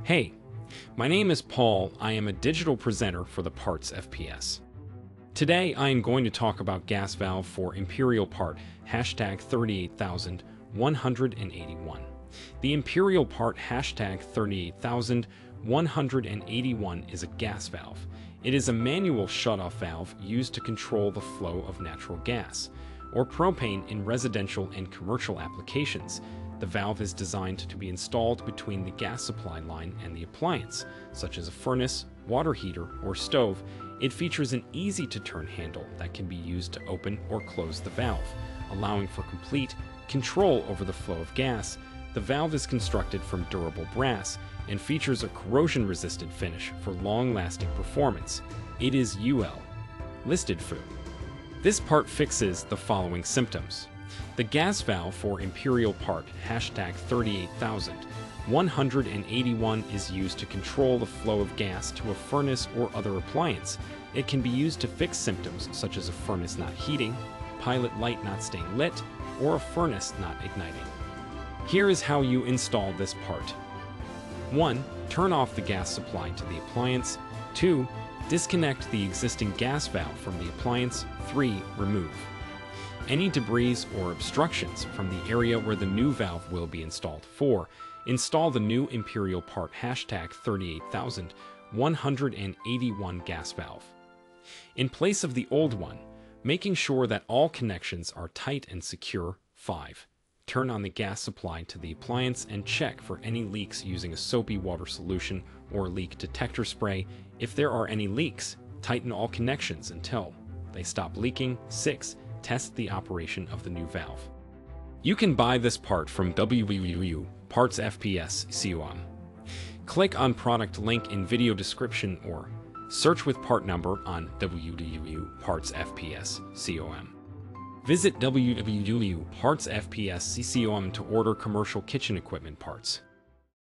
Hey, my name is Paul. I am a digital presenter for the PartsFPS. Today I am going to talk about Gas Valve for Imperial part #38181. The Imperial part #38181 is a gas valve. It is a manual shutoff valve used to control the flow of natural gas, or propane in residential and commercial applications. The valve is designed to be installed between the gas supply line and the appliance, such as a furnace, water heater, or stove. It features an easy-to-turn handle that can be used to open or close the valve, allowing for complete control over the flow of gas. The valve is constructed from durable brass and features a corrosion-resistant finish for long-lasting performance. It is UL listed for. This part fixes the following symptoms. The gas valve for Imperial part #38181 is used to control the flow of gas to a furnace or other appliance. It can be used to fix symptoms such as a furnace not heating, pilot light not staying lit, or a furnace not igniting. Here is how you install this part. 1. Turn off the gas supply to the appliance. 2. Disconnect the existing gas valve from the appliance. 3. Remove any debris or obstructions from the area where the new valve will be installed. 4. Install the new Imperial part #38181 gas valve in place of the old one, making sure that all connections are tight and secure. 5. Turn on the gas supply to the appliance and check for any leaks using a soapy water solution or leak detector spray. If there are any leaks, tighten all connections until they stop leaking. 6. Test the operation of the new valve. You can buy this part from www.PartsFPS.com. Click on product link in video description or search with part number on www.PartsFPS.com. Visit www.PartsFPS.com to order commercial kitchen equipment parts.